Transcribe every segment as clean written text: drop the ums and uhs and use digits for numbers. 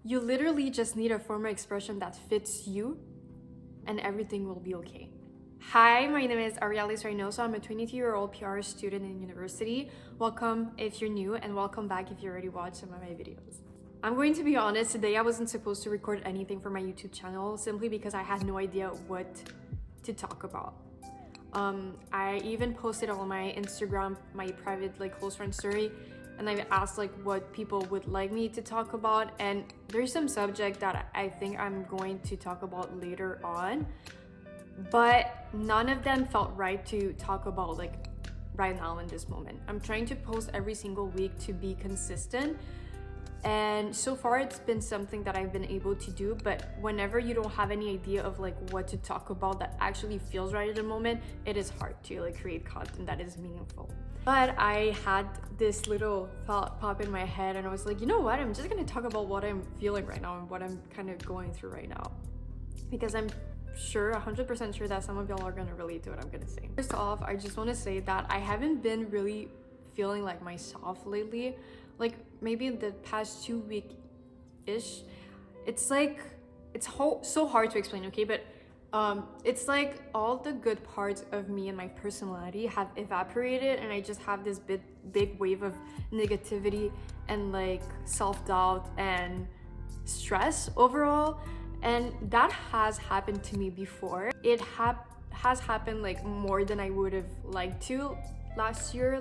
You literally just need a form of expression that fits you, and everything will be okay. Hi, my name is Arialis Reynoso. I'm a 22-year-old PR student in university. Welcome if you're new, and welcome back if you already watched some of my videos. I'm going to be honest, today I wasn't supposed to record anything for my YouTube channel simply because I had no idea what to talk about. I even posted on my Instagram, my private close friend story, and I asked what people would like me to talk about, and there's some subject that I think I'm going to talk about later on, but none of them felt right to talk about right now in this moment. I'm trying to post every single week to be consistent, and so far it's been something that I've been able to do. But whenever you don't have any idea of what to talk about that actually feels right at the moment, it is hard to create content that is meaningful. But I had this little thought pop in my head, and I was like, you know what, I'm just gonna talk about what I'm feeling right now and what I'm kind of going through right now, because I'm sure, 100% sure that some of y'all are gonna relate to what I'm gonna say. First off, I just want to say that I haven't been really feeling like myself lately. Maybe in the past 2 week-ish, it's so hard to explain, okay? But it's like all the good parts of me and my personality have evaporated, and I just have this big wave of negativity and self-doubt and stress overall. And that has happened to me before. It has happened more than I would have liked to last year,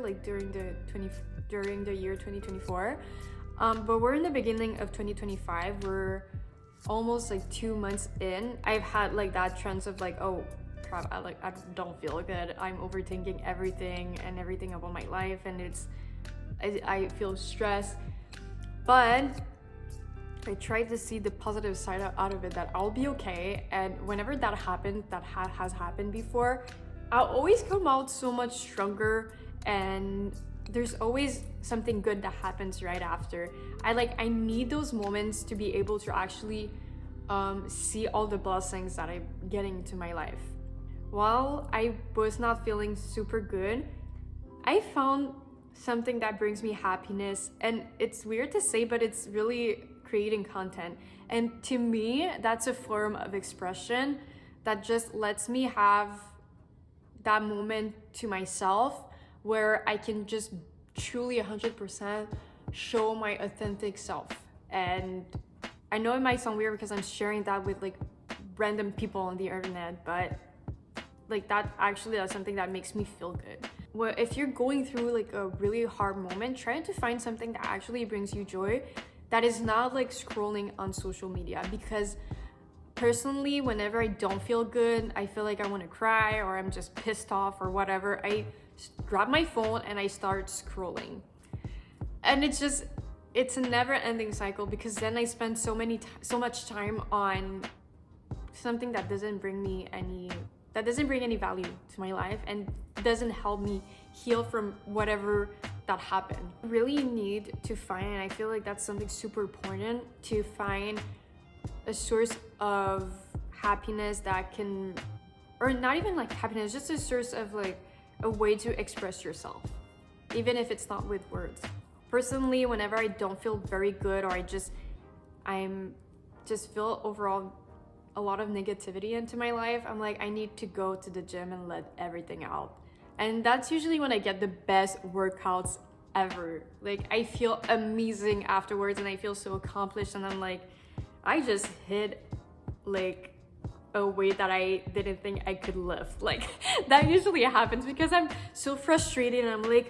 during the year 2024. But we're in the beginning of 2025. We're almost 2 months in. I've had that trend of oh crap, I don't feel good. I'm overthinking everything about my life, and I feel stressed. But I try to see the positive side out of it, that I'll be okay. And whenever that happens, that has happened before, I'll always come out so much stronger, and there's always something good that happens right after. I need those moments to be able to actually see all the blessings that I'm getting into my life. While I was not feeling super good, I found something that brings me happiness, and it's weird to say, but it's really creating content. And to me, that's a form of expression that just lets me have that moment to myself where I can just truly 100% show my authentic self. And I know it might sound weird because I'm sharing that with random people on the internet, but that's something that makes me feel good. Well, if you're going through a really hard moment, try to find something that actually brings you joy, that is not scrolling on social media. Because personally, whenever I don't feel good, I feel like I want to cry, or I'm just pissed off or whatever, I grab my phone and I start scrolling. And it's a never-ending cycle, because then I spend so much time on something that doesn't bring any value to my life and doesn't help me heal from whatever that happened. You really need to find, and I feel like that's something super important, to find a source of happiness that can, or not even happiness, just a source of a way to express yourself, even if it's not with words. Personally, whenever I don't feel very good, or I just feel overall a lot of negativity into my life, I'm I need to go to the gym and let everything out. And that's usually when I get the best workouts ever. I feel amazing afterwards, and I feel so accomplished, and I'm I just hit a weight that I didn't think I could lift. That usually happens because I'm so frustrated, and I'm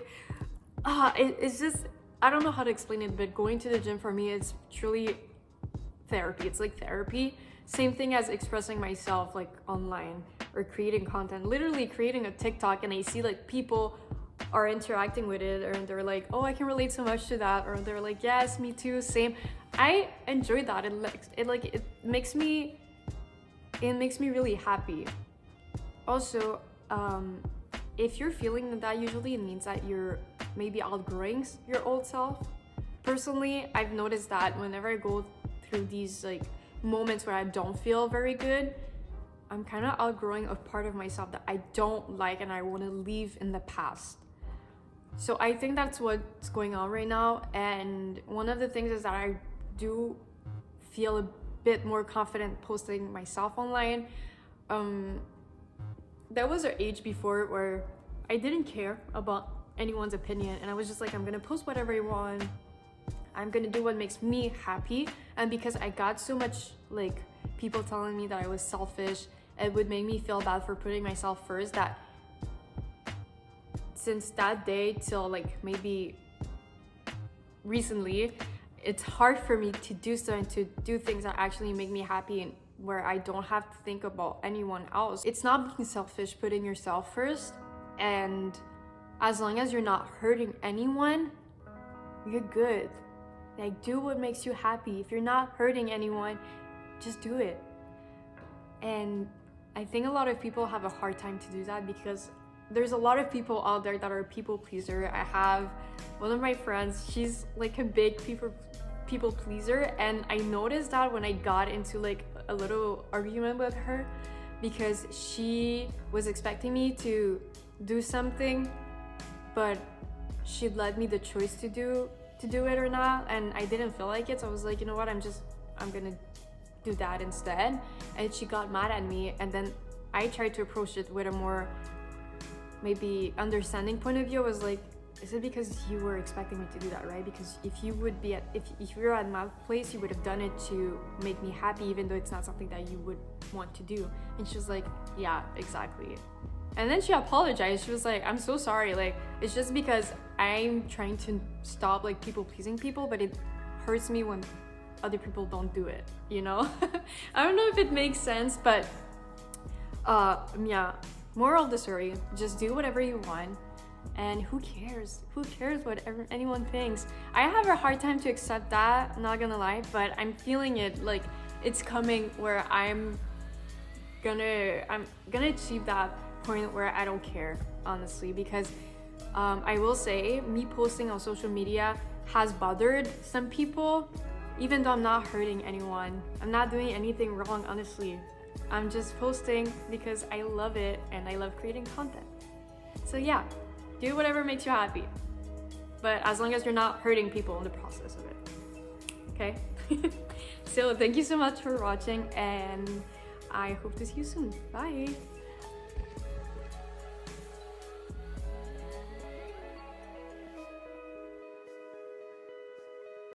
it's just, I don't know how to explain it, but going to the gym for me is truly therapy. It's therapy. Same thing as expressing myself online, or creating content. Literally creating a TikTok, and I see people are interacting with it, or they're oh, I can relate so much to that, or they're yes, me too, same. I enjoy that. It makes me really happy. Also, if you're feeling that, usually it means that you're maybe outgrowing your old self. Personally, I've noticed that whenever I go through these moments where I don't feel very good, I'm kind of outgrowing a part of myself that I don't like, and I want to leave in the past. So I think that's what's going on right now. And one of the things is that I do feel a bit more confident posting myself online. There was an age before where I didn't care about anyone's opinion, and I was just like, I'm gonna post whatever I want, I'm gonna do what makes me happy. And because I got so much like people telling me that I was selfish, it would make me feel bad for putting myself first, that since that day till like maybe recently, it's hard for me to do so and to do things that actually make me happy and where I don't have to think about anyone else. It's not being selfish, putting yourself first, and as long as you're not hurting anyone, you're good. Like, do what makes you happy. If you're not hurting anyone, just do it. And I think a lot of people have a hard time to do that because there's a lot of people out there that are people pleaser. I have one of my friends, she's like a big people pleaser, and I noticed that when I got into like a little argument with her because she was expecting me to do something, but she let me the choice to do it or not, and I didn't feel like it, so I was like, you know what, I'm gonna do that instead. And she got mad at me, and then I tried to approach it with a more maybe understanding point of view. I was like, is it because you were expecting me to do that, right? Because if you were at my place, you would have done it to make me happy, even though it's not something that you would want to do. And she was like, yeah, exactly. And then she apologized. She was like, I'm so sorry, like, it's just because I'm trying to stop like people pleasing people, but it hurts me when other people don't do it, you know? I don't know if it makes sense, but yeah, moral of the story, just do whatever you want, and who cares what anyone thinks. I have a hard time to accept that, I'm not gonna lie, but I'm feeling it, like it's coming where I'm gonna achieve that point where I don't care, honestly, because I will say me posting on social media has bothered some people, even though I'm not hurting anyone. I'm not doing anything wrong, honestly. I'm just posting because I love it and I love creating content. So yeah, do whatever makes you happy, but as long as you're not hurting people in the process of it, okay? So thank you so much for watching, and I hope to see you soon. Bye.